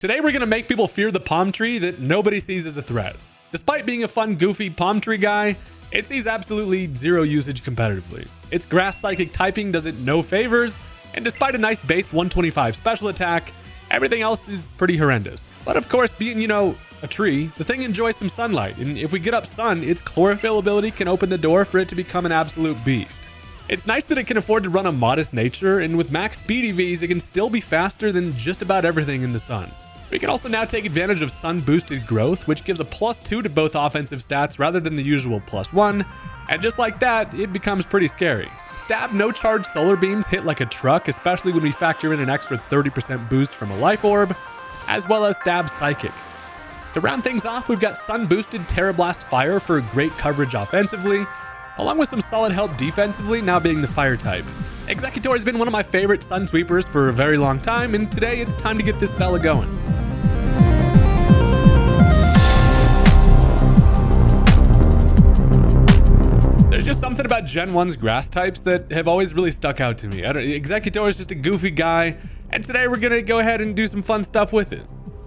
Today we're going to make people fear the palm tree that nobody sees as a threat. Despite being a fun, goofy palm tree guy, it sees absolutely zero usage competitively. Its grass psychic typing does it no favors, and despite a nice base 125 special attack, everything else is pretty horrendous. But of course, being, a tree, the thing enjoys some sunlight, and if we get up sun, its chlorophyll ability can open the door for it to become an absolute beast. It's nice that it can afford to run a modest nature, and with max speed EVs, it can still be faster than just about everything in the sun. We can also now take advantage of sun-boosted growth, which gives a +2 to both offensive stats rather than the usual +1, and just like that, it becomes pretty scary. Stab no-charge solar beams hit like a truck, especially when we factor in an extra 30% boost from a life orb, as well as Stab Psychic. To round things off, we've got sun-boosted Terrablast Fire for great coverage offensively, along with some solid help defensively, now being the fire type. Exeggutor has been one of my favorite sun sweepers for a very long time, and today it's time to get this fella going. There's just something about Gen 1's grass types that have always really stuck out to me. Exeggutor is just a goofy guy, and today we're gonna go ahead and do some fun stuff with it.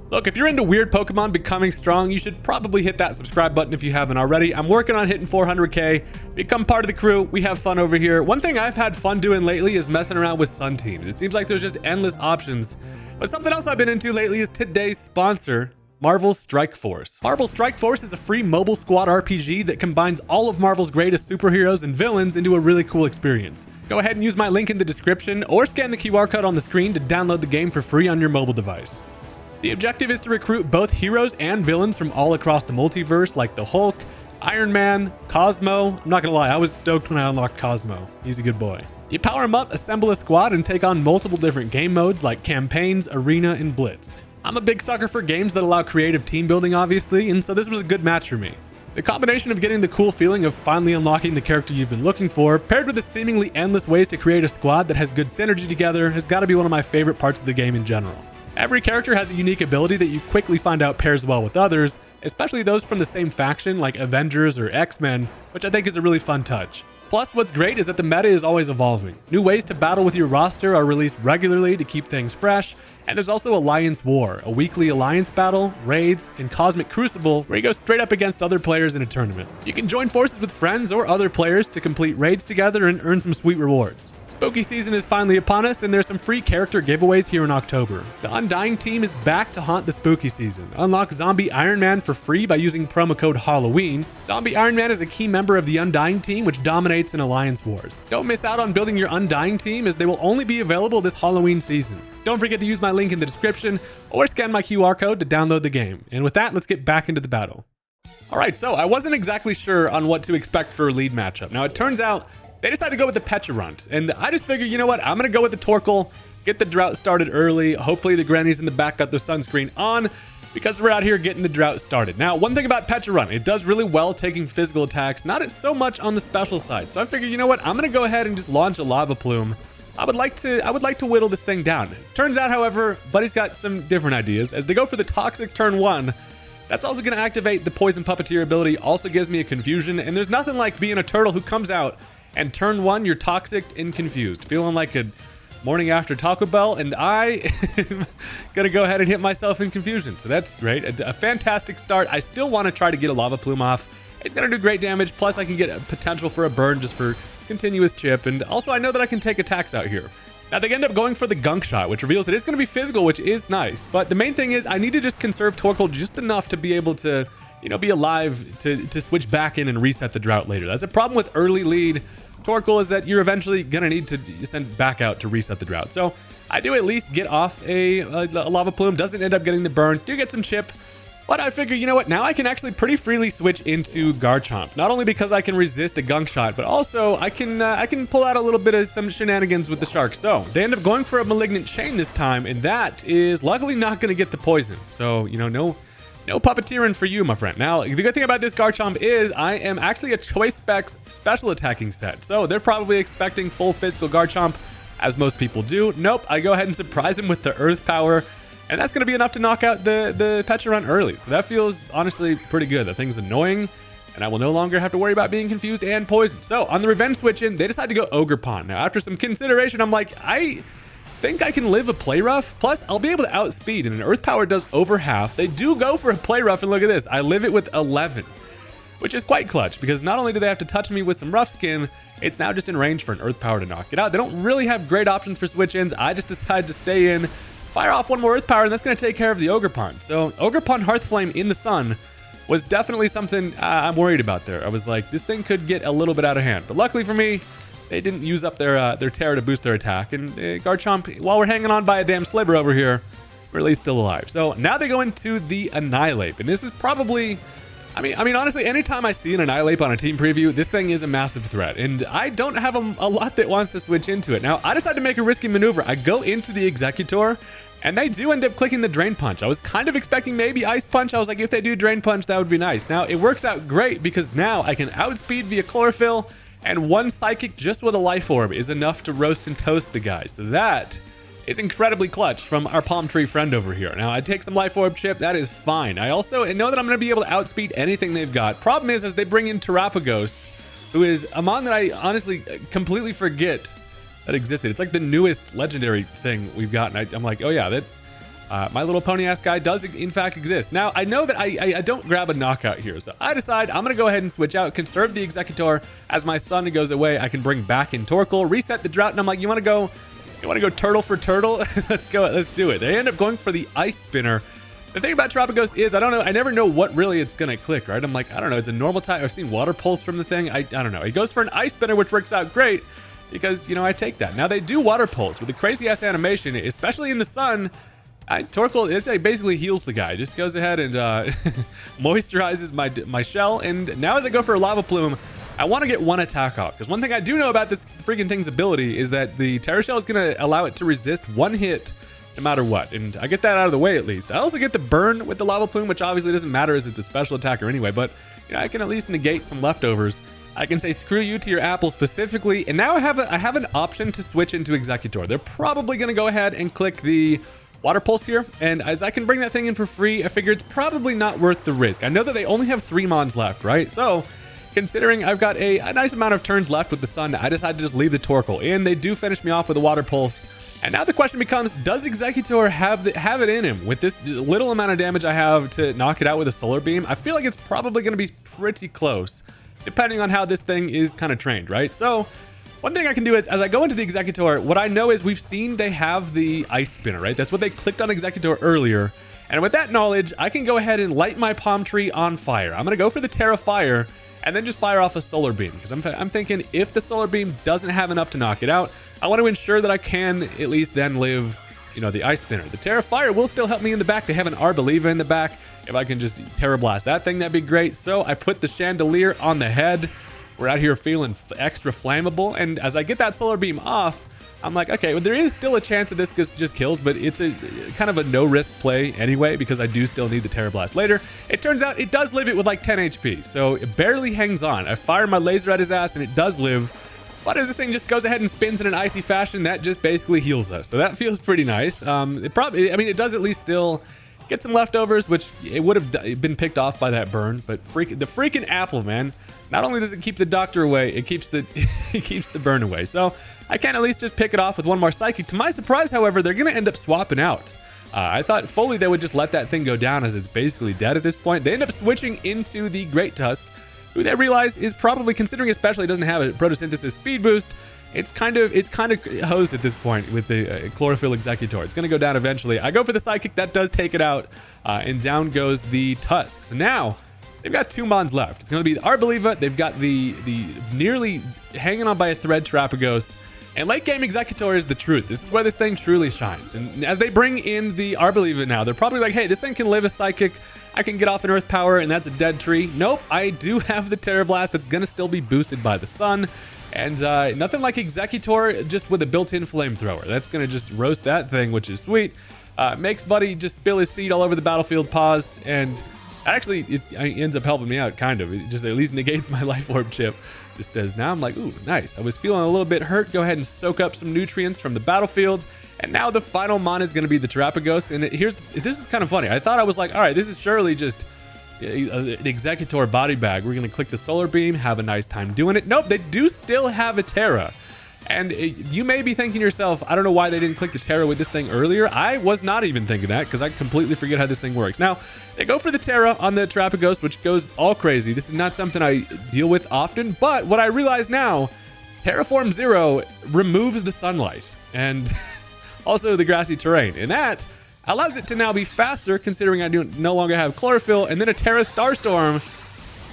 Look, if you're into weird Pokemon becoming strong, you should probably hit that subscribe button if you haven't already. I'm working on hitting 400k. Become part of the crew. We have fun over here. One thing I've had fun doing lately is messing around with Sun teams. It seems like there's just endless options. But something else I've been into lately is today's sponsor, Marvel Strike Force. Marvel Strike Force is a free mobile squad RPG that combines all of Marvel's greatest superheroes and villains into a really cool experience. Go ahead and use my link in the description or scan the QR code on the screen to download the game for free on your mobile device. The objective is to recruit both heroes and villains from all across the multiverse, like the Hulk, Iron Man, Cosmo. I'm not gonna lie, I was stoked when I unlocked Cosmo. He's a good boy. You power him up, assemble a squad, and take on multiple different game modes like campaigns, arena, and blitz. I'm a big sucker for games that allow creative team building, obviously, and so this was a good match for me. The combination of getting the cool feeling of finally unlocking the character you've been looking for, paired with the seemingly endless ways to create a squad that has good synergy together, has got to be one of my favorite parts of the game in general. Every character has a unique ability that you quickly find out pairs well with others, especially those from the same faction like Avengers or X-Men, which I think is a really fun touch. Plus, what's great is that the meta is always evolving. New ways to battle with your roster are released regularly to keep things fresh, and there's also Alliance War, a weekly alliance battle, raids, and Cosmic Crucible where you go straight up against other players in a tournament. You can join forces with friends or other players to complete raids together and earn some sweet rewards. Spooky season is finally upon us, and there's some free character giveaways here in October. The Undying team is back to haunt the spooky season. Unlock Zombie Iron Man for free by using promo code Halloween. Zombie Iron Man is a key member of the Undying team, which dominates in Alliance Wars. Don't miss out on building your Undying team, as they will only be available this Halloween season. Don't forget to use my link in the description or scan my QR code to download the game. And with that, let's get back into the battle. Alright, so I wasn't exactly sure on what to expect for a lead matchup. Now it turns out they decided to go with the Pecharunt, and I just figured, you know what, I'm gonna go with the Torkoal, get the drought started early. Hopefully the grannies in the back got their sunscreen on, because we're out here getting the drought started. Now, one thing about Pecharunt, it does really well taking physical attacks, not so much on the special side. So I figured, you know what, I'm gonna go ahead and just launch a Lava Plume. I would like to whittle this thing down. Turns out, however, Buddy's got some different ideas. As they go for the Toxic turn 1, that's also going to activate the Poison Puppeteer ability, also gives me a Confusion, and there's nothing like being a turtle who comes out and turn 1, you're toxic and confused. Feeling like a morning after Taco Bell, and I am going to go ahead and hit myself in Confusion. So that's great. A fantastic start. I still want to try to get a Lava Plume off. It's going to do great damage, plus I can get a potential for a burn just for continuous chip, and also I know that I can take attacks out here. Now they end up going for the Gunk Shot, which reveals that it's going to be physical, which is nice, but the main thing is I need to just conserve Torkoal just enough to be able to, be alive to switch back in and reset the drought later. That's a problem with early lead Torkoal, is that you're eventually going to need to send back out to reset the drought. So I do at least get off a Lava Plume, doesn't end up getting the burn, do get some chip. But I figure, you know what, now I can actually pretty freely switch into Garchomp. Not only because I can resist a Gunk Shot, but also I can pull out a little bit of some shenanigans with the Shark. So they end up going for a Malignant Chain this time, and that is luckily not going to get the poison. So, no puppeteering for you, my friend. Now, the good thing about this Garchomp is I am actually a Choice Specs special attacking set. So they're probably expecting full physical Garchomp, as most people do. Nope, I go ahead and surprise him with the Earth Power. And that's going to be enough to knock out the Pecharunt early. So that feels honestly pretty good. The thing's annoying, and I will no longer have to worry about being confused and poisoned. So on the revenge switch in, they decide to go Ogre Pond. Now after some consideration, I'm like, think I can live a play rough. Plus, I'll be able to outspeed, and an earth power does over half. They do go for a play rough, and look at this. I live it with 11, which is quite clutch because not only do they have to touch me with some rough skin, it's now just in range for an earth power to knock it out. They don't really have great options for switch ins. I just decided to stay in, fire off one more earth power, and that's going to take care of the Ogerpon. So Ogerpon Hearthflame in the sun was definitely something I'm worried about there. I was like, this thing could get a little bit out of hand. But luckily for me, they didn't use up their Terra to boost their attack. And Garchomp, while we're hanging on by a damn sliver over here, we're at least still alive. So now they go into the Annihilate. And this is probably... I mean, honestly, anytime I see an Annihilate on a team preview, this thing is a massive threat. And I don't have a lot that wants to switch into it. Now, I decided to make a risky maneuver. I go into the Exeggutor, and they do end up clicking the Drain Punch. I was kind of expecting maybe Ice Punch. I was like, if they do Drain Punch, that would be nice. Now, it works out great because now I can outspeed via Chlorophyll, and one Psychic just with a Life Orb is enough to roast and toast the guy. So that is incredibly clutch from our palm tree friend over here. Now, I take some Life Orb chip. That is fine. I also know that I'm going to be able to outspeed anything they've got. Problem is, as they bring in Terapagos, who is a mon that I honestly completely forget that existed. It's like the newest legendary thing we've got. And I'm like, oh yeah, that My Little Pony ass guy does in fact exist. Now, I know that I don't grab a knockout here, so I decide I'm going to go ahead and switch out, conserve the Exeggutor. As my sun goes away, I can bring back in Torkoal, reset the drought, and I'm like, you want to go turtle for turtle? Let's go, let's do it. They end up going for the Ice Spinner. The thing about Terapagos is, I don't know, I never know what really it's going to click, right? I'm like, I don't know, it's a normal type. I've seen Water Pulse from the thing. I don't know. He goes for an Ice Spinner, which works out great because, you know, I take that. Now, they do Water Pulse with a crazy-ass animation, especially in the sun. Torkoal basically heals the guy. Just goes ahead and moisturizes my shell. And now as I go for a Lava Plume, I want to get one attack off. Because one thing I do know about this freaking thing's ability is that the Terra Shell is going to allow it to resist one hit no matter what. And I get that out of the way at least. I also get the burn with the Lava Plume, which obviously doesn't matter as it's a special attacker anyway. But you know, I can at least negate some leftovers. I can say screw you to your apple specifically. And now I have an option to switch into Exeggutor. They're probably going to go ahead and click the Water Pulse here, and as I can bring that thing in for free, I figure it's probably not worth the risk. I know that they only have 3 mons left, right? So, considering I've got a nice amount of turns left with the sun, I decided to just leave the Torkoal in. They do finish me off with a Water Pulse, and now the question becomes, does Exeggutor have it in him? With this little amount of damage I have to knock it out with a Solar Beam, I feel like it's probably going to be pretty close, depending on how this thing is kind of trained, right? So, one thing I can do is, as I go into the Exeggutor, what I know is we've seen they have the Ice Spinner, right? That's what they clicked on Exeggutor earlier. And with that knowledge, I can go ahead and light my palm tree on fire. I'm going to go for the Terra Fire and then just fire off a Solar Beam. Because I'm thinking if the Solar Beam doesn't have enough to knock it out, I want to ensure that I can at least then live, you know, the Ice Spinner. The Terra Fire will still help me in the back. They have an Arbaliva in the back. If I can just Terra Blast that thing, that'd be great. So I put the Chandelier on the head. We're out here feeling extra flammable, and as I get that Solar Beam off, I'm like, okay, well, there is still a chance that this just kills, but it's a kind of a no-risk play anyway, because I do still need the Terra Blast later. It turns out it does live it with like 10 HP, so it barely hangs on. I fire my laser at his ass, and it does live, but as this thing just goes ahead and spins in an icy fashion, that just basically heals us, so that feels pretty nice. It does at least still get some leftovers, which it would have been picked off by that burn, but the freaking apple, man. Not only does it keep the doctor away, it keeps the burn away. So I can at least just pick it off with one more Psychic. To my surprise, however, they're going to end up swapping out. I thought fully they would just let that thing go down as it's basically dead at this point. They end up switching into the Great Tusk, who they realize is probably, considering especially it doesn't have a photosynthesis speed boost, it's kind of hosed at this point with the Chlorophyll Exeggutor. It's going to go down eventually. I go for the Psychic. That does take it out, and down goes the Tusk. So now they've got 2 mons left. It's going to be the Arbaliva. They've got the nearly hanging on by a thread Terapagos. And late game Exeggutor is the truth. This is where this thing truly shines. And as they bring in the Arbaliva now, they're probably like, hey, this thing can live a Psychic. I can get off an Earth Power, and that's a dead tree. Nope, I do have the Terra Blast that's going to still be boosted by the sun. And nothing like Exeggutor just with a built-in Flamethrower. That's going to just roast that thing, which is sweet. Makes Buddy just spill his seed all over the battlefield, pause, and actually, it ends up helping me out, kind of. It just at least negates my Life Orb chip. Just does. Now I'm like, ooh, nice. I was feeling a little bit hurt. Go ahead and soak up some nutrients from the battlefield. And now the final mon is going to be the Terapagos. And this is kind of funny. I thought I was like, all right, this is surely just an Exeggutor body bag. We're going to click the Solar Beam, have a nice time doing it. Nope, they do still have a Terra. And you may be thinking to yourself, I don't know why they didn't click the Terra with this thing earlier. I was not even thinking that because I completely forget how this thing works. Now, they go for the Terra on the Terrapagos, which goes all crazy. This is not something I deal with often, but what I realize now, Terraform 0 removes the sunlight and also the grassy terrain. And that allows it to now be faster, considering I do no longer have chlorophyll, and then a Terra Starstorm,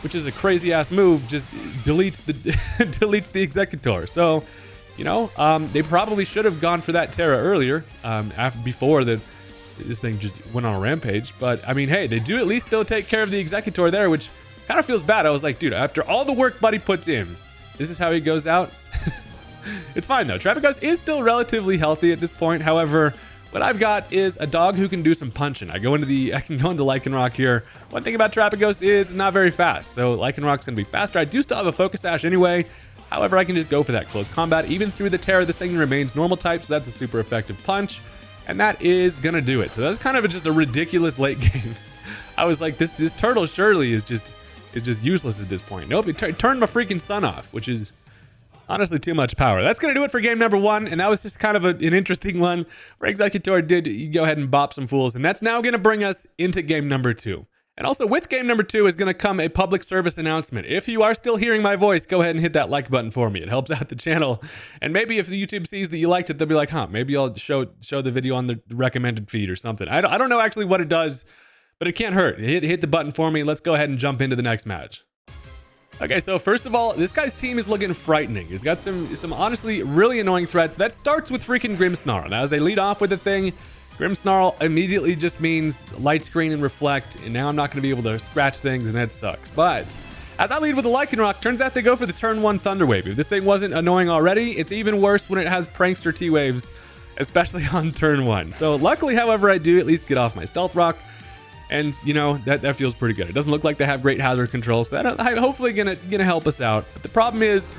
which is a crazy ass move, just deletes the deletes the Exeggutor. So, you know, they probably should have gone for that Terra earlier, before this thing just went on a rampage. But I mean, hey, they do at least still take care of the Exeggutor there, which kind of feels bad. I was like, dude, after all the work Buddy puts in, this is how he goes out. It's fine though. Terrapagos is still relatively healthy at this point. However, what I've got is a dog who can do some punching. I can go into Lycanroc here. One thing about Terrapagos is it's not very fast, so Lycanroc's gonna be faster. I do still have a Focus Sash anyway. However, I can just go for that close combat. Even through the Terra, this thing remains normal type, so that's a super effective punch. And that is gonna do it. So that's kind of just a ridiculous late game. I was like, this turtle surely is just useless at this point. Nope, it turned my freaking sun off, which is honestly too much power. That's going to do it for game number 1, and that was just kind of an interesting one where Exeggutor did go ahead and bop some fools, and that's now going to bring us into game number 2. And also with game number 2 is going to come a public service announcement. If you are still hearing my voice, go ahead and hit that like button for me. It helps out the channel. And maybe if the YouTube sees that you liked it, they'll be like, huh, maybe I'll show the video on the recommended feed or something. I don't know actually what it does, but it can't hurt. Hit the button for me. Let's go ahead and jump into the next match. Okay, so first of all, this guy's team is looking frightening. He's got some honestly really annoying threats. That starts with freaking Grimmsnarl. Now, as they lead off with the thing, Grimmsnarl immediately just means light screen and reflect, and now I'm not going to be able to scratch things, and that sucks. But as I lead with the Lycanroc, turns out they go for the turn 1 Thunder Wave. If this thing wasn't annoying already, it's even worse when it has Prankster T-Waves, especially on turn 1. So luckily, however, I do at least get off my Stealth Rock. And, you know, that feels pretty good. It doesn't look like they have great hazard control, so that hopefully gonna help us out. But the problem is,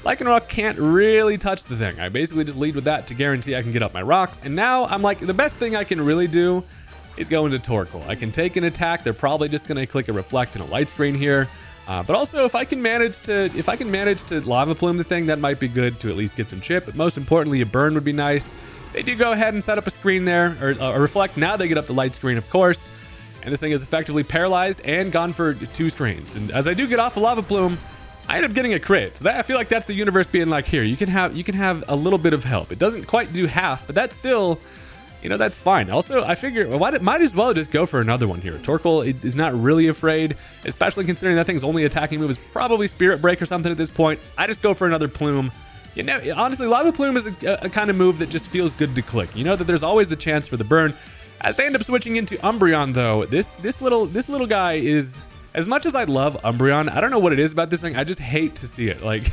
Lycanroc can't really touch the thing. I basically just lead with that to guarantee I can get up my rocks. And now I'm like, the best thing I can really do is go into Torkoal. I can take an attack. They're probably just gonna click a reflect and a light screen here. But also, if I can manage to Lava Plume the thing, that might be good to at least get some chip. But most importantly, a burn would be nice. They do go ahead and set up a screen there, or a reflect. Now they get up the light screen, of course. And this thing is effectively paralyzed and gone for 2 screens. And as I do get off a Lava Plume, I end up getting a crit. So I feel like that's the universe being like, here, you can have a little bit of help. It doesn't quite do half, but that's still, you know, that's fine. Also, I figure, well, might as well just go for another one here. Torkoal is not really afraid, especially considering that thing's only attacking move is probably Spirit Break or something at this point. I just go for another Plume. You know, honestly, Lava Plume is a kind of move that just feels good to click. You know that there's always the chance for the burn. As they end up switching into Umbreon, though, this little guy is, as much as I love Umbreon, I don't know what it is about this thing. I just hate to see it. Like,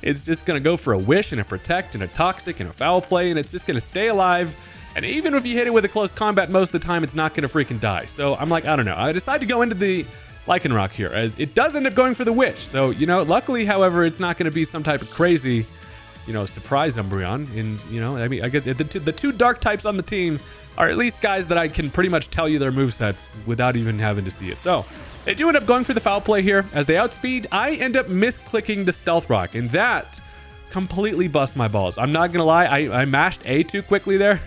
it's just gonna go for a Wish and a Protect and a Toxic and a Foul Play, and it's just gonna stay alive. And even if you hit it with a close combat, most of the time, it's not gonna freaking die. So I'm like, I don't know. I decide to go into the Lycanroc here, as it does end up going for the Wish. So, you know, luckily, however, it's not gonna be some type of crazy, you know, surprise Umbreon. And, you know, I mean, I guess the two dark types on the team are at least guys that I can pretty much tell you their movesets without even having to see it. So they do end up going for the Foul Play here. As they outspeed, I end up misclicking the Stealth Rock, and that completely busts my balls. I'm not gonna lie, I mashed A too quickly there.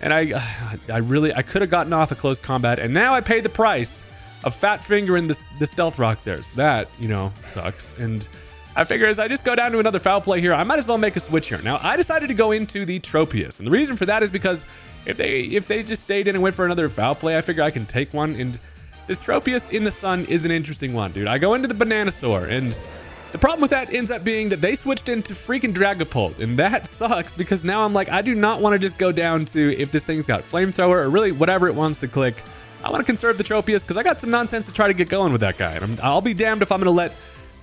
And I could have gotten off a close combat, and now I paid the price of fat fingering the Stealth Rock there. So that, you know, sucks. And I figure as I just go down to another Foul Play here, I might as well make a switch here. Now, I decided to go into the Tropius, and the reason for that is because if they just stayed in and went for another Foul Play, I figure I can take one. And this Tropius in the sun is an interesting one, dude. I go into the Bananasaur, and the problem with that ends up being that they switched into freaking Dragapult, and that sucks because now I'm like, I do not want to just go down to if this thing's got Flamethrower or really whatever it wants to click. I want to conserve the Tropius because I got some nonsense to try to get going with that guy, and I'll be damned if I'm going to let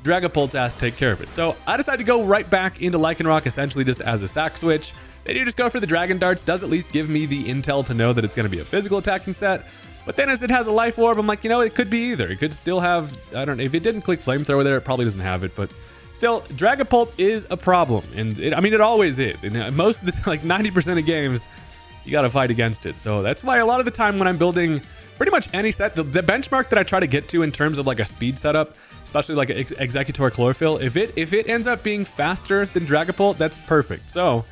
Dragapult's ass take care of it. So I decided to go right back into Lycanroc, essentially just as a sack switch. They do just go for the Dragon Darts, does at least give me the intel to know that it's going to be a physical attacking set. But then as it has a Life Orb, I'm like, you know, it could be either. It could still have, I don't know, if it didn't click Flamethrower there, it probably doesn't have it. But still, Dragapult is a problem. And I mean, it always is. And most of the, like 90% of games, you got to fight against it. So that's why a lot of the time when I'm building pretty much any set, the benchmark that I try to get to in terms of like a speed setup especially like Exeggutor Chlorophyll. If it ends up being faster than Dragapult, that's perfect. So,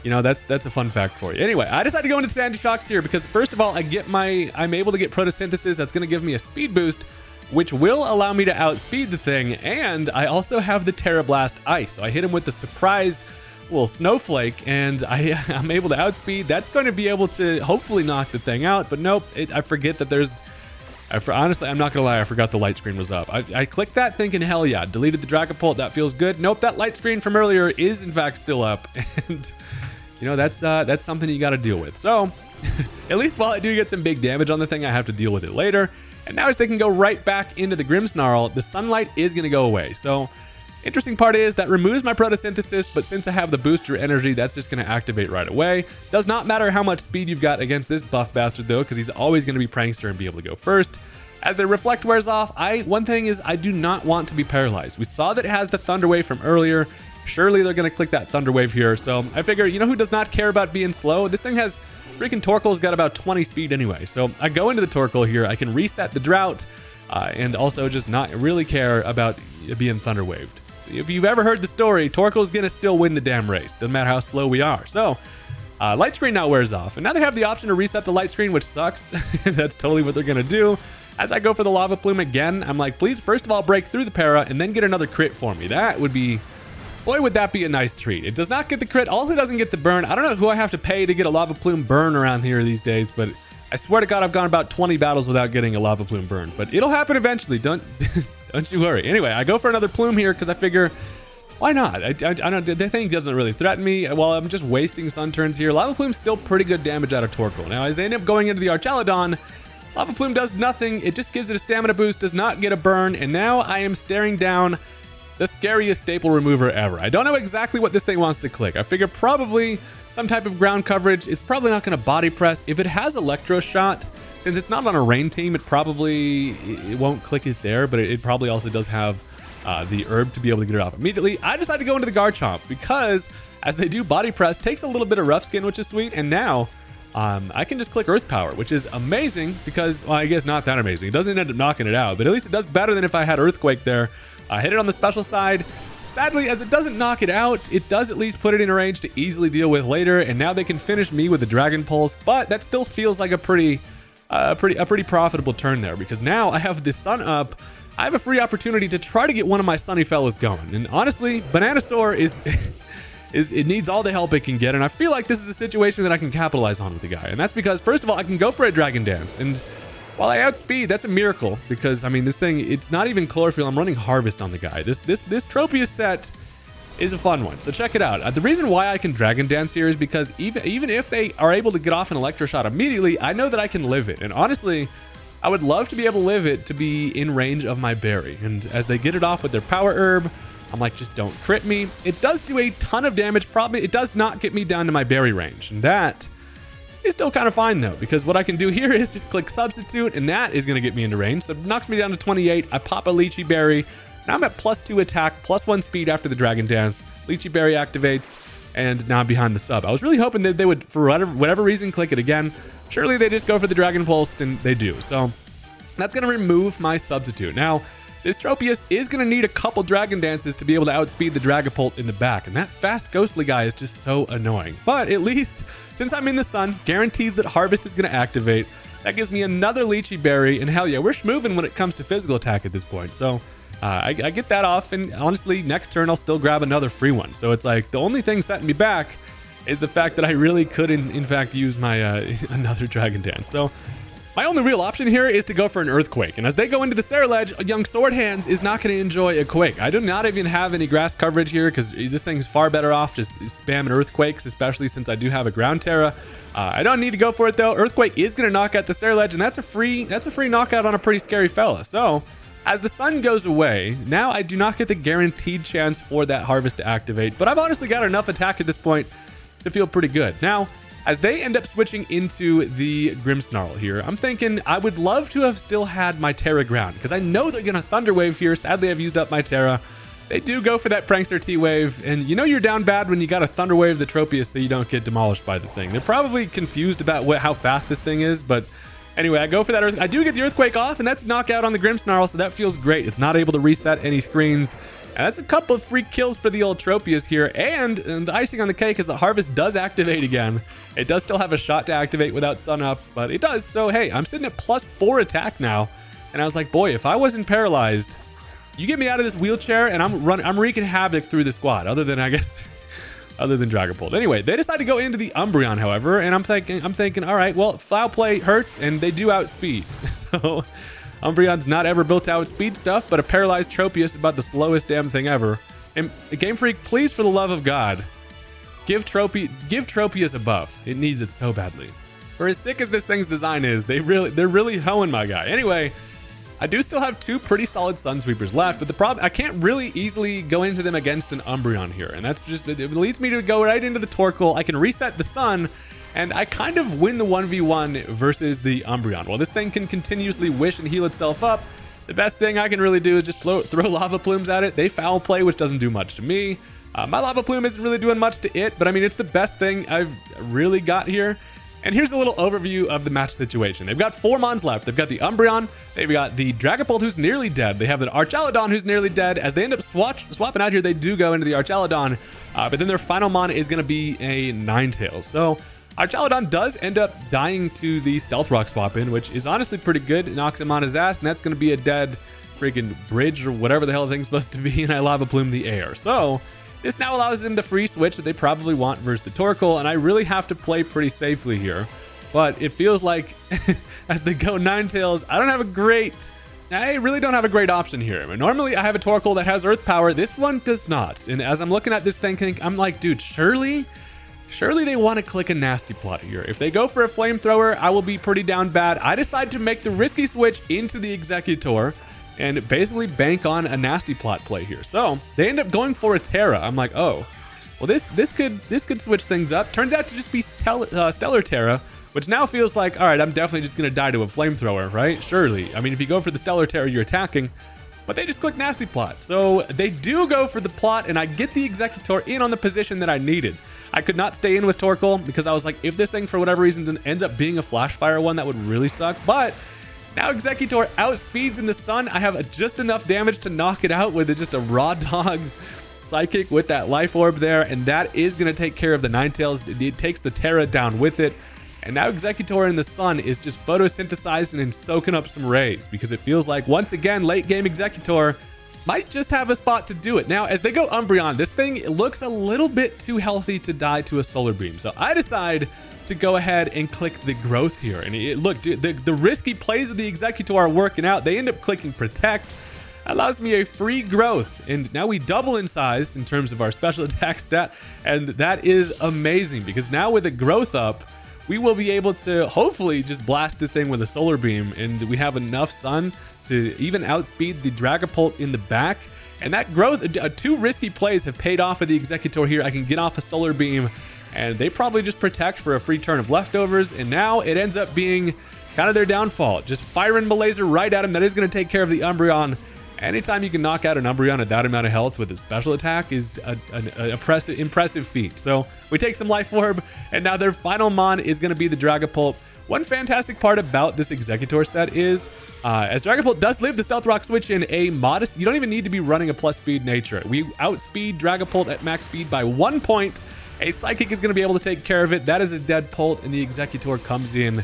you know, that's a fun fact for you. Anyway, I decided to go into Sandy Shocks here because first of all, I'm able to get Photosynthesis. That's going to give me a speed boost, which will allow me to outspeed the thing. And I also have the Terra Blast Ice. So I hit him with the surprise little snowflake and I'm able to outspeed. That's going to be able to hopefully knock the thing out. But nope, I forget that there's... honestly, I'm not gonna lie, I forgot the light screen was up. I clicked that thinking, hell yeah, deleted the Dragapult, that feels good. Nope, that light screen from earlier is in fact still up. And, you know, that's something you gotta deal with. So, at least while I do get some big damage on the thing, I have to deal with it later. And now as they can go right back into the Grimmsnarl, the sunlight is gonna go away. So, interesting part is that removes my Photosynthesis, but since I have the booster energy, that's just going to activate right away. Does not matter how much speed you've got against this buff bastard though, because he's always going to be Prankster and be able to go first. As the Reflect wears off, one thing is I do not want to be paralyzed. We saw that it has the Thunder Wave from earlier. Surely they're going to click that Thunder Wave here. So I figure, you know who does not care about being slow? This thing has freaking Torkoal's got about 20 speed anyway. So I go into the Torkoal here. I can reset the Drought and also just not really care about being Thunder Waved. If you've ever heard the story, Torkoal's gonna still win the damn race, doesn't matter how slow we are. So, light screen now wears off, and now they have the option to reset the light screen, which sucks. That's totally what they're gonna do. As I go for the Lava Plume again, I'm like, please, first of all, break through the para, and then get another crit for me. That would be, boy, would that be a nice treat. It does not get the crit, also doesn't get the burn. I don't know who I have to pay to get a Lava Plume burn around here these days, but I swear to God, I've gone about 20 battles without getting a Lava Plume burn. But it'll happen eventually, don't you worry. Anyway, I go for another Plume here because I figure, why not? I don't, the thing doesn't really threaten me while I'm just wasting Sun turns here. Lava Plume's still pretty good damage out of Torkoal. Now, as they end up going into the Archelodon, Lava Plume does nothing. It just gives it a stamina boost, does not get a burn, and now I am staring down the scariest staple remover ever. I don't know exactly what this thing wants to click. I figure probably some type of ground coverage. It's probably not going to body press. If it has Electro Shot, since it's not on a rain team, it won't click it there, but it probably also does have the herb to be able to get it off immediately. I decided to go into the Garchomp because as they do body press, takes a little bit of rough skin, which is sweet. And now I can just click Earth Power, which is amazing because, well, I guess not that amazing. It doesn't end up knocking it out, but at least it does better than if I had Earthquake there. Hit it on the special side. Sadly, as it doesn't knock it out, it does at least put it in a range to easily deal with later, and now they can finish me with the Dragon Pulse, but that still feels like a pretty profitable turn there, because now I have the Sun up. I have a free opportunity to try to get one of my Sunny fellas going, and honestly, Bananasaur it needs all the help it can get, and I feel like this is a situation that I can capitalize on with the guy, and that's because, first of all, I can go for a Dragon Dance, and while I outspeed, that's a miracle, because, I mean, this thing, it's not even Chlorophyll. I'm running Harvest on the guy. This Tropius set is a fun one, so check it out. The reason why I can Dragon Dance here is because even if they are able to get off an Electro Shot immediately, I know that I can live it, and honestly, I would love to be able to live it to be in range of my berry, and as they get it off with their Power Herb, I'm like, just don't crit me. It does do a ton of damage, probably. It does not get me down to my berry range, and that is still kind of fine though, because what I can do here is just click Substitute, and that is going to get me into range. So it knocks me down to 28. I pop a Lychee Berry. Now I'm at +2 attack, +1 speed after the Dragon Dance. Lychee Berry activates, and now I'm behind the sub. I was really hoping that they would, for whatever reason, click it again. Surely they just go for the Dragon Pulse, and they do. So that's going to remove my Substitute. Now, this Tropius is going to need a couple Dragon Dances to be able to outspeed the Dragapult in the back, and that fast Ghostly guy is just so annoying. But at least, since I'm in the sun, guarantees that Harvest is going to activate. That gives me another Lychee Berry, and hell yeah, we're schmoving when it comes to physical attack at this point. So I get that off, and honestly, next turn I'll still grab another free one. So it's like, the only thing setting me back is the fact that I really could, in fact, use my another Dragon Dance. So my only real option here is to go for an Earthquake, and as they go into the Ceruledge, young Sword Hands is not going to enjoy a Quake. I do not even have any grass coverage here, because this thing's far better off just spamming Earthquakes, especially since I do have a Ground Terra. I don't need to go for it though. Earthquake is going to knock out the Ceruledge, and that's a free knockout on a pretty scary fella. So as the sun goes away, now I do not get the guaranteed chance for that Harvest to activate, but I've honestly got enough attack at this point to feel pretty good. Now, as they end up switching into the Grimmsnarl here, I'm thinking I would love to have still had my Terra Ground, because I know they're going to Thunder Wave here. Sadly, I've used up my Terra. They do go for that Prankster T-Wave, and you know you're down bad when you got to Thunder Wave the Tropius so you don't get demolished by the thing. They're probably confused about how fast this thing is, but Anyway, I go for that I do get the Earthquake off, and that's knockout on the Grimmsnarl, so that feels great. It's not able to reset any screens. And that's a couple of free kills for the old Tropius here. And the icing on the cake is the Harvest does activate again. It does still have a shot to activate without Sun Up, but it does. So, hey, I'm sitting at +4 attack now. And I was like, boy, if I wasn't paralyzed, you get me out of this wheelchair, and I'm wreaking havoc through the squad, other than, I guess... other than Dragapult. Anyway, they decide to go into the Umbreon, however, and I'm thinking, all right, well, Foul Play hurts, and they do outspeed. So, Umbreon's not ever built to outspeed stuff, but a paralyzed Tropius is about the slowest damn thing ever. And Game Freak, please, for the love of God, give Tropius a buff. It needs it so badly. For as sick as this thing's design is, they're really hoeing my guy. Anyway, I do still have 2 pretty solid Sun Sweepers left, but the problem, I can't really easily go into them against an Umbreon here, and that's just, it leads me to go right into the Torkoal. I can reset the Sun, and I kind of win the 1v1 versus the Umbreon. While this thing can continuously wish and heal itself up, the best thing I can really do is just throw Lava Plumes at it. They Foul Play, which doesn't do much to me. My Lava Plume isn't really doing much to it, but I mean, it's the best thing I've really got here. And here's a little overview of the match situation. They've got 4 Mons left. They've got the Umbreon, they've got the Dragapult, who's nearly dead. They have the Archaludon, who's nearly dead. As they end up swapping out here, they do go into the Archaludon, but then their final Mon is going to be a Ninetales. So Archaludon does end up dying to the Stealth Rock swap in, which is honestly pretty good. It knocks him on his ass, and that's going to be a dead freaking bridge or whatever the hell the thing's supposed to be, and I Lava Plume the air. So this now allows them the free switch that they probably want versus the Torkoal, and I really have to play pretty safely here. But it feels like as they go Ninetales, I really don't have a great option here. I mean, normally I have a Torkoal that has Earth Power. This one does not. And as I'm looking at this thing, I'm like, dude, surely they want to click a Nasty Plot here. If they go for a Flamethrower, I will be pretty down bad. I decide to make the risky switch into the Exeggutor and basically bank on a Nasty Plot play here. So they end up going for a Terra. I'm like, oh, well, this could switch things up. Turns out to just be Stellar Terra, which now feels like, all right, I'm definitely just going to die to a Flamethrower, right? Surely. I mean, if you go for the Stellar Terra, you're attacking, but they just click Nasty Plot. So they do go for the plot, and I get the Exeggutor in on the position that I needed. I could not stay in with Torkoal because I was like, if this thing for whatever reason ends up being a Flash Fire one, that would really suck. But now Exeggutor outspeeds in the Sun. I have just enough damage to knock it out with just a raw dog Psychic with that Life Orb there, and that is going to take care of the Ninetales. It takes the Terra down with it. And now Exeggutor in the Sun is just photosynthesizing and soaking up some rays, because it feels like, once again, late game Exeggutor might just have a spot to do it. Now, as they go Umbreon, this thing looks a little bit too healthy to die to a Solar Beam. So I decide to go ahead and click the Growth here. And look, dude, the risky plays of the Exeggutor are working out. They end up clicking Protect. Allows me a free Growth, and now we double in size in terms of our special attack stat, and that is amazing, because now with a Growth up, we will be able to hopefully just blast this thing with a Solar Beam, and we have enough Sun to even outspeed the Dragapult in the back. And that Growth, 2 risky plays have paid off for the Exeggutor here. I can get off a Solar Beam, and they probably just protect for a free turn of leftovers, and now it ends up being kind of their downfall. Just firing Malaser right at him. That is going to take care of the Umbreon. Anytime you can knock out an Umbreon at that amount of health with a special attack is an impressive feat. So we take some Life Orb, and now their final Mon is going to be the Dragapult. One fantastic part about this Exeggutor set is, as Dragapult does live the Stealth Rock switch in a modest, you don't even need to be running a plus speed nature. We outspeed Dragapult at max speed by 1 point. A Psychic is going to be able to take care of it. That is a dead Pult, and the Exeggutor comes in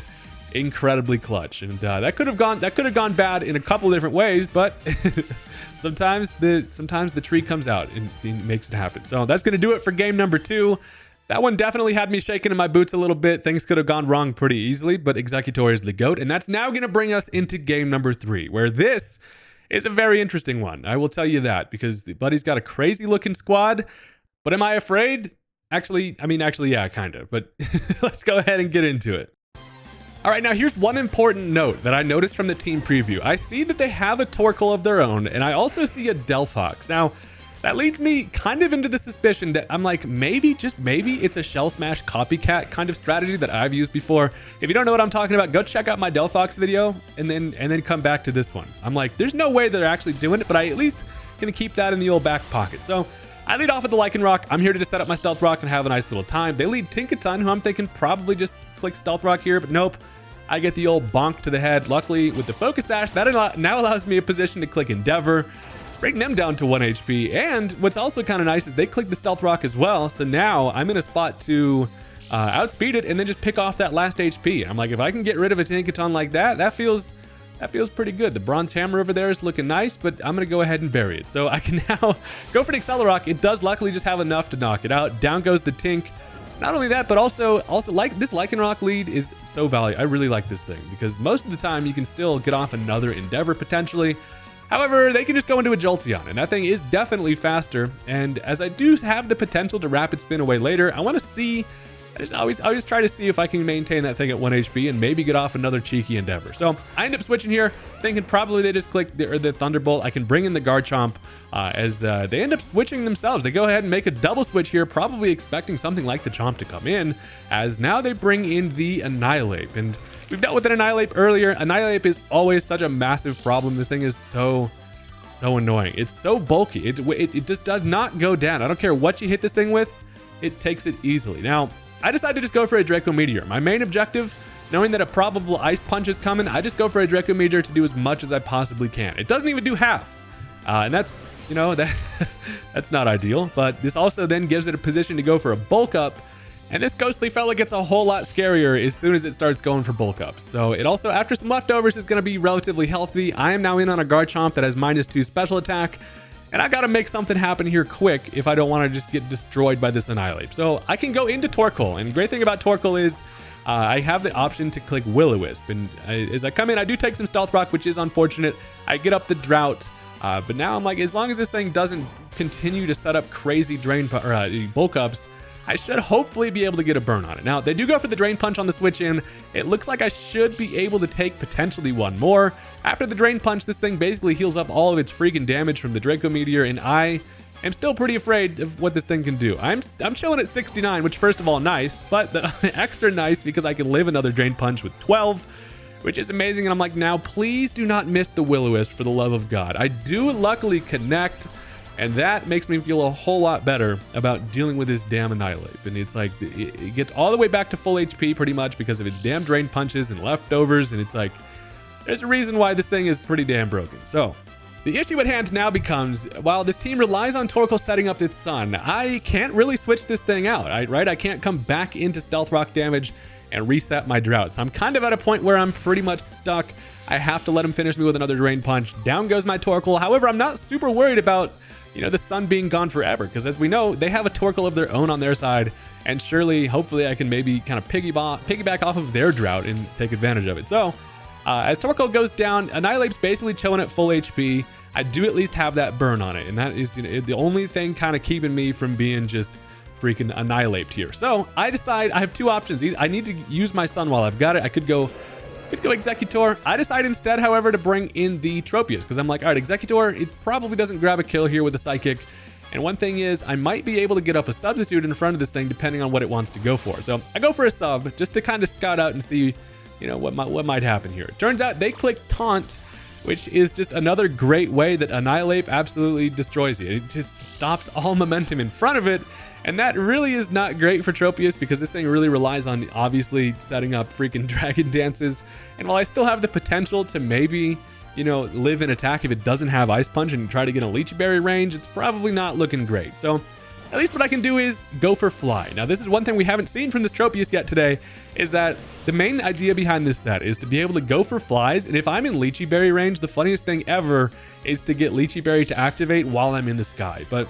incredibly clutch, and that could have gone bad in a couple different ways, but sometimes the tree comes out and makes it happen. So that's going to do it for game number 2. That one definitely had me shaking in my boots a little bit. Things could have gone wrong pretty easily, but Exeggutor is the GOAT, and that's now going to bring us into game number 3, where this is a very interesting one. I will tell you that, because the buddy's got a crazy looking squad, but am I afraid? Actually, yeah, kind of, but let's go ahead and get into it. All right, now here's one important note that I noticed from the team preview. I see that they have a Torkoal of their own, and I also see a Delphox. Now, that leads me kind of into the suspicion that I'm like, maybe, just maybe, it's a Shell Smash copycat kind of strategy that I've used before. If you don't know what I'm talking about, go check out my Delphox video and then come back to this one. I'm like, there's no way they're actually doing it, but I at least gonna keep that in the old back pocket. So I lead off with the Lycanroc. I'm here to just set up my Stealth Rock and have a nice little time. They lead Tinkaton, who I'm thinking probably just click Stealth Rock here, but nope. I get the old bonk to the head. Luckily, with the Focus Sash, that now allows me a position to click Endeavor, bring them down to 1 HP. And what's also kind of nice is they click the Stealth Rock as well. So now I'm in a spot to outspeed it and then just pick off that last HP. I'm like, if I can get rid of a Tinkaton like that, that feels pretty good. The Bronze Hammer over there is looking nice, but I'm going to go ahead and bury it. So I can now go for an Accelerock. It does luckily just have enough to knock it out. Down goes the Tink. Not only that, but also like this Lycanroc lead is so valuable. I really like this thing because most of the time you can still get off another Endeavor potentially. However, they can just go into a Jolteon, and that thing is definitely faster. And as I do have the potential to Rapid Spin away later, I want to see. I always try to see if I can maintain that thing at 1 HP and maybe get off another cheeky Endeavor. So I end up switching here, thinking probably they just click the Thunderbolt. I can bring in the Garchomp as they end up switching themselves. They go ahead and make a double switch here, probably expecting something like the Chomp to come in, as now they bring in the Annihilate. And we've dealt with an Annihilate earlier. Annihilate is always such a massive problem. This thing is so annoying. It's so bulky. It just does not go down. I don't care what you hit this thing with, it takes it easily. Now, I decided to just go for a Draco Meteor. My main objective, knowing that a probable Ice Punch is coming, I just go for a Draco Meteor to do as much as I possibly can. It doesn't even do half. And that's, you know, that's not ideal. But this also then gives it a position to go for a Bulk Up. And this ghostly fella gets a whole lot scarier as soon as it starts going for Bulk Ups. So it also, after some leftovers, is going to be relatively healthy. I am now in on a Garchomp that has -2 special attack. And I gotta make something happen here quick if I don't want to just get destroyed by this Annihilate. So I can go into Torkoal, and the great thing about Torkoal is I have the option to click Will-O-Wisp. And as I come in, I do take some Stealth Rock, which is unfortunate. I get up the Drought, but now I'm like, as long as this thing doesn't continue to set up crazy Bulk Ups, I should hopefully be able to get a burn on it. Now, they do go for the Drain Punch on the switch in. It looks like I should be able to take potentially one more. After the Drain Punch, this thing basically heals up all of its freaking damage from the Draco Meteor, and I am still pretty afraid of what this thing can do. I'm chilling at 69, which first of all, nice, but extra nice because I can live another Drain Punch with 12, which is amazing. And I'm like, now please do not miss the Will-O-Wisp for the love of God. I do luckily connect, and that makes me feel a whole lot better about dealing with this damn Annihilate. And it's like, it gets all the way back to full HP pretty much because of its damn Drain Punches and leftovers. And it's like, there's a reason why this thing is pretty damn broken. So the issue at hand now becomes, while this team relies on Torkoal setting up its Sun, I can't really switch this thing out, right? I can't come back into Stealth Rock damage and reset my Drought. So I'm kind of at a point where I'm pretty much stuck. I have to let him finish me with another Drain Punch. Down goes my Torkoal. However, I'm not super worried about, you know, the Sun being gone forever, because as we know, they have a Torkoal of their own on their side, and surely, hopefully, I can maybe kind of piggyback off of their Drought and take advantage of it. So, as Torkoal goes down, Annihilate's basically chilling at full HP. I do at least have that burn on it, and that is, you know, the only thing kind of keeping me from being just freaking Annihilate here. So, I decide I have two options. I need to use my Sun while I've got it. I could go Exeggutor. I decide instead, however, to bring in the Tropius, because I'm like, all right, Exeggutor, it probably doesn't grab a kill here with a Psychic. And one thing is, I might be able to get up a Substitute in front of this thing, depending on what it wants to go for. So I go for a Sub, just to kind of scout out and see, you know, what might happen here. It turns out they click Taunt, which is just another great way that Annihilate absolutely destroys you. It just stops all momentum in front of it. And that really is not great for Tropius, because this thing really relies on obviously setting up freaking Dragon Dances. And while I still have the potential to maybe, you know, live in attack if it doesn't have Ice Punch and try to get a Lychee Berry range, it's probably not looking great. So at least what I can do is go for Fly. Now, this is one thing we haven't seen from this Tropius yet today, is that the main idea behind this set is to be able to go for Flies. And if I'm in Lychee Berry range, the funniest thing ever is to get Lychee Berry to activate while I'm in the sky. But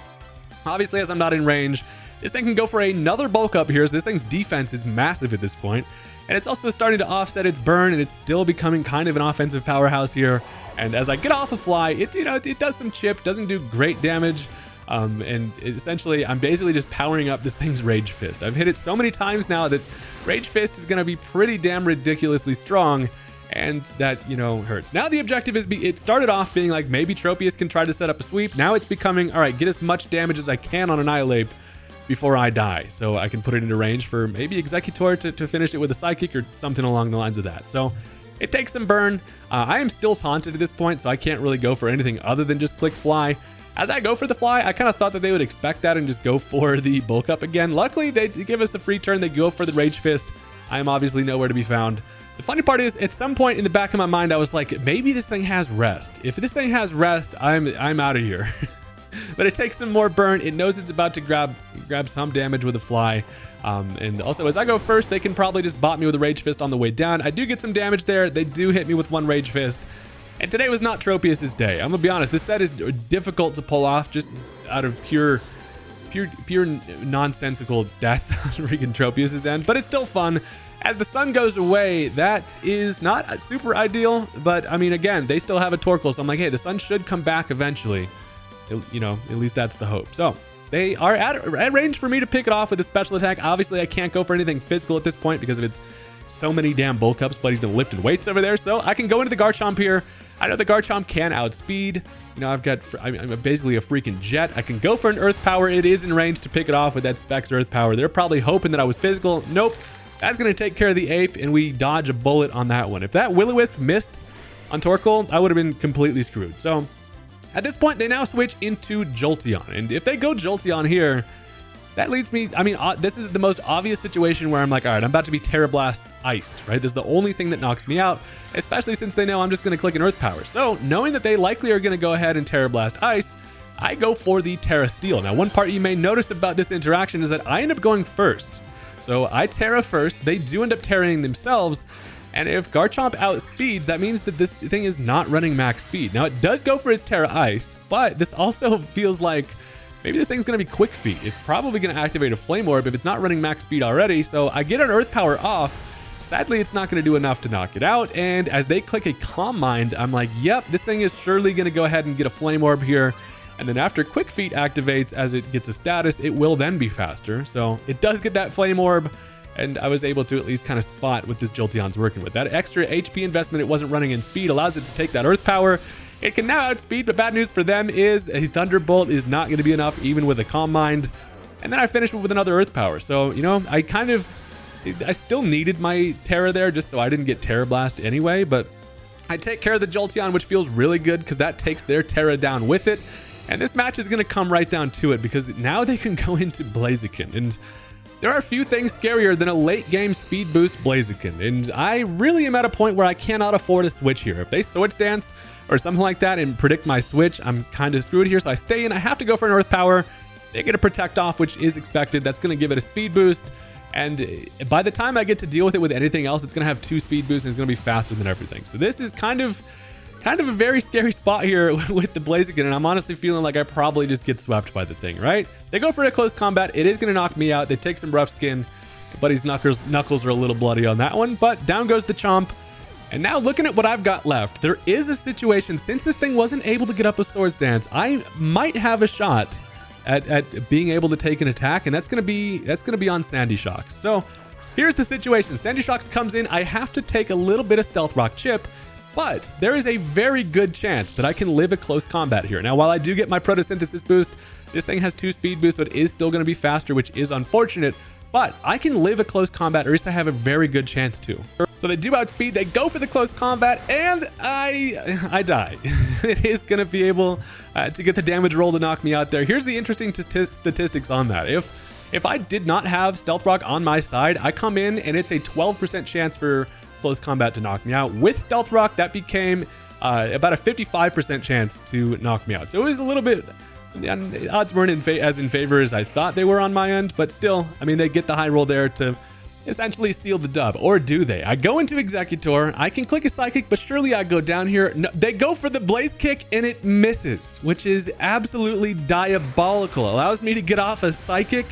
obviously, as I'm not in range, this thing can go for another Bulk Up here, so this thing's defense is massive at this point. And it's also starting to offset its burn, and it's still becoming kind of an offensive powerhouse here. And as I get off a Fly, it does some chip, doesn't do great damage. And essentially, I'm basically just powering up this thing's Rage Fist. I've hit it so many times now that Rage Fist is going to be pretty damn ridiculously strong, and that, you know, hurts. Now the objective is, it started off being like, maybe Tropius can try to set up a sweep. Now it's becoming, all right, get as much damage as I can on Annihilate before I die, so I can put it into range for maybe Exeggutor to finish it with a Psychic or something along the lines of that. So it takes some burn. I am still taunted at this point, so I can't really go for anything other than just click Fly. As I go for the Fly, I kind of thought that they would expect that and just go for the Bulk Up again. Luckily, they give us a free turn. They go for the Rage Fist. I am obviously nowhere to be found. The funny part is, at some point in the back of my mind, I was like, maybe this thing has rest. If this thing has rest, I'm out of here. But it takes some more burn. It knows it's about to grab some damage with a fly. And also, as I go first, they can probably just bot me with a Rage Fist on the way down. I do get some damage there. They do hit me with one Rage Fist. And today was not Tropius's day. I'm gonna be honest, this set is difficult to pull off just out of pure nonsensical stats on freaking Tropius's end, but it's still fun. As the sun goes away, that is not super ideal, but I mean, again, they still have a Torkoal, so I'm like, hey, the sun should come back eventually. You know, at least that's the hope. So they are at range for me to pick it off with a special attack. Obviously, I can't go for anything physical at this point because of its so many damn bulk ups, but he's been lifting weights over there. So I can go into the Garchomp here. I know the Garchomp can outspeed. You know, I'm basically a freaking jet. I can go for an Earth Power. It is in range to pick it off with that Specs Earth Power. They're probably hoping that I was physical. Nope. That's going to take care of the Ape, and we dodge a bullet on that one. If that Will-O-Wisp missed on Torkoal, I would have been completely screwed. So at this point, they now switch into Jolteon. And if they go Jolteon here, that leads me, I mean, this is the most obvious situation where I'm like, all right, I'm about to be Terra Blast iced, right? This is the only thing that knocks me out, especially since they know I'm just going to click an Earth Power. So knowing that they likely are going to go ahead and Terra Blast ice, I go for the Terra Steel. Now, one part you may notice about this interaction is that I end up going first. So I Terra first, they do end up Terraing themselves, and if Garchomp outspeeds, that means that this thing is not running max speed. Now it does go for its Terra Ice, but this also feels like maybe this thing's gonna be Quick Feet. It's probably gonna activate a Flame Orb if it's not running max speed already, so I get an Earth Power off. Sadly, it's not gonna do enough to knock it out, and as they click a Calm Mind, I'm like, yep, this thing is surely gonna go ahead and get a Flame Orb here. And then after Quick Feet activates, as it gets a status, it will then be faster. So it does get that Flame Orb, and I was able to at least kind of spot what this Jolteon's working with. That extra HP investment it wasn't running in speed allows it to take that Earth Power. It can now outspeed, but bad news for them is a Thunderbolt is not going to be enough, even with a Calm Mind. And then I finished with another Earth Power. So, you know, I still needed my Terra there just so I didn't get Terra Blast anyway, but I take care of the Jolteon, which feels really good because that takes their Terra down with it. And this match is going to come right down to it because now they can go into Blaziken. And there are a few things scarier than a late game speed boost Blaziken. And I really am at a point where I cannot afford a switch here. If they Swords Dance or something like that and predict my switch, I'm kind of screwed here. So I stay in. I have to go for an Earth Power. They get a Protect off, which is expected. That's going to give it a speed boost. And by the time I get to deal with it with anything else, it's going to have 2 speed boosts and it's going to be faster than everything. So this is kind of a very scary spot here with the Blaziken, and I'm honestly feeling like I probably just get swept by the thing, right? They go for a close combat. It is going to knock me out. They take some rough skin. Buddy's knuckles are a little bloody on that one, but down goes the Chomp. And now looking at what I've got left, there is a situation, since this thing wasn't able to get up a Swords Dance, I might have a shot at being able to take an attack, and that's going to be on Sandy Shocks. So here's the situation. Sandy Shocks comes in. I have to take a little bit of Stealth Rock Chip, but there is a very good chance that I can live a close combat here. Now, while I do get my Photosynthesis boost, this thing has 2 speed boosts, so it is still going to be faster, which is unfortunate, but I can live a close combat, or at least I have a very good chance to. So they do outspeed, they go for the close combat, and I die. It is going to be able to get the damage roll to knock me out there. Here's the interesting statistics on that. If I did not have Stealth Rock on my side, I come in and it's a 12% chance for close combat to knock me out. With Stealth Rock, that became about a 55% chance to knock me out. So it was a little bit, the odds weren't as in favor as I thought they were on my end, but still, I mean, they get the high roll there to essentially seal the dub. Or do they? I go into Exeggutor, I can click a Psychic, but surely I go down here. No, they go for the Blaze Kick and it misses, which is absolutely diabolical. Allows me to get off a Psychic,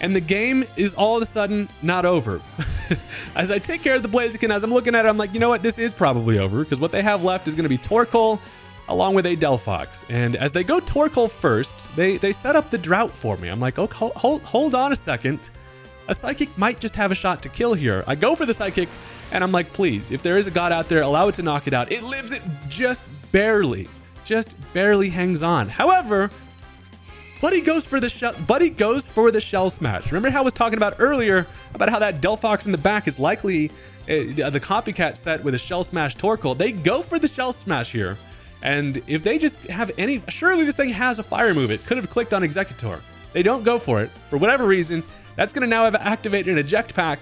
and the game is all of a sudden not over. As I take care of the Blaziken, as I'm looking at it, I'm like, you know what? This is probably over, because what they have left is going to be Torkoal along with a Delphox. And as they go Torkoal first, they set up the Drought for me. I'm like, oh, hold on a second. A Psychic might just have a shot to kill here. I go for the Psychic, and I'm like, please, if there is a god out there, allow it to knock it out. It lives it just barely hangs on. However, Buddy goes for the Shell Smash. Remember how I was talking about earlier about how that Delphox in the back is likely the copycat set with a Shell Smash Torkoal. They go for the Shell Smash here. And if they just have any, surely this thing has a fire move. It could have clicked on Exeggutor. They don't go for it for whatever reason. That's going to now have activated an eject pack.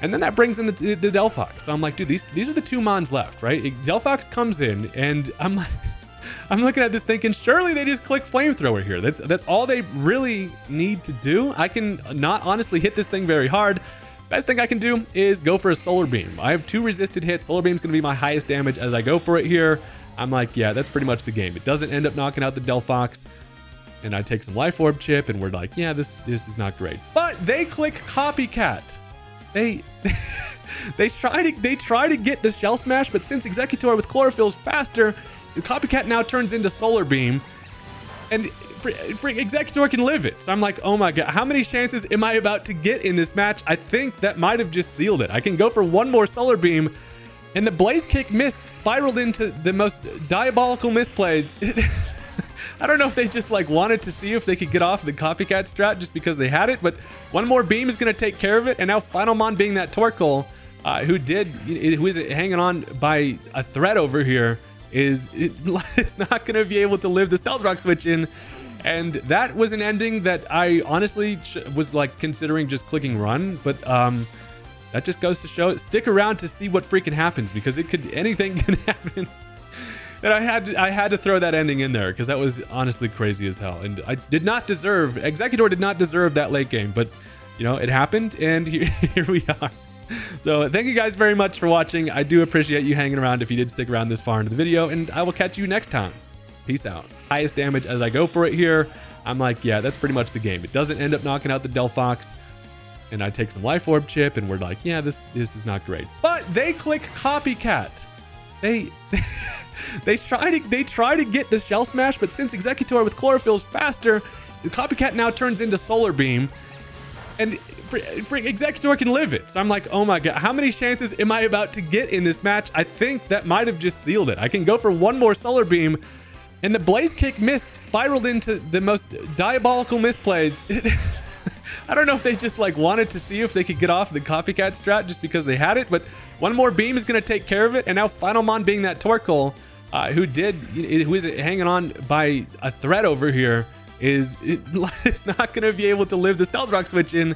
And then that brings in the Delphox. So I'm like, dude, these are the two Mons left, right? Delphox comes in, and I'm like, I'm looking at this thinking, surely they just click Flamethrower here. That's all they really need to do. I can not honestly hit this thing very hard. Best thing I can do is go for a Solar Beam. I have 2 resisted hits. Solar Beam's going to be my highest damage as I go for it here. I'm like, yeah, that's pretty much the game. It doesn't end up knocking out the Delphox. And I take some Life Orb chip, and we're like, yeah, this is not great. But they click Copycat. They try to get the Shell Smash, but since Exeggutor with Chlorophyll is faster, the Copycat now turns into Solar Beam, and Exeggutor can live it. So I'm like, oh my god, how many chances am I about to get in this match? I think that might have just sealed it. I can go for one more Solar Beam, and the Blaze Kick miss spiraled into the most diabolical misplays. I don't know if they just like wanted to see if they could get off the Copycat strat just because they had it, but one more beam is going to take care of it. And now Final Mon, being that Torkoal, who is hanging on by a thread over here, is not going to be able to live the Stealth Rock switch in. And that was an ending that I honestly was like considering just clicking run, but that just goes to show, stick around to see what freaking happens, because anything can happen. And I had to throw that ending in there because that was honestly crazy as hell. And I did not deserve, Exeggutor did not deserve that late game, but you know, it happened, and here we are. So thank you guys very much for watching. I do appreciate you hanging around if you did stick around this far into the video, and I will catch you next time. Peace out. Highest damage as I go for it here. I'm like, yeah, that's pretty much the game. It doesn't end up knocking out the Delphox. And I take some Life Orb chip, and we're like, yeah, this is not great. But they click Copycat. They try to get the Shell Smash, but since Exeggutor with Chlorophyll is faster, the Copycat now turns into Solar Beam, and Exeggutor can live it. So I'm like, oh my god, how many chances am I about to get in this match? I think that might have just sealed it. I can go for one more Solar Beam, and the Blaze Kick miss spiraled into the most diabolical misplays. I don't know if they just like wanted to see if they could get off the Copycat strat just because they had it, but one more beam is going to take care of it. And now Final Mon, being that Torkoal, who is hanging on by a thread over here, is not going to be able to live the Stealth Rock switch in.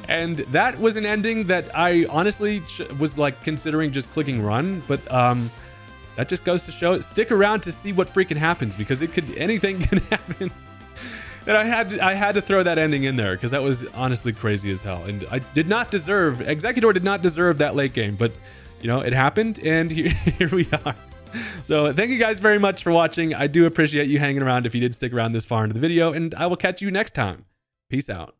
And that was an ending that I honestly was like considering just clicking run, but that just goes to show, stick around to see what freaking happens, because anything can happen. And I had to throw that ending in there because that was honestly crazy as hell. And I did not deserve, Exeggutor did not deserve that late game, but you know, it happened, and here we are. So thank you guys very much for watching. I do appreciate you hanging around if you did stick around this far into the video, and I will catch you next time. Peace out.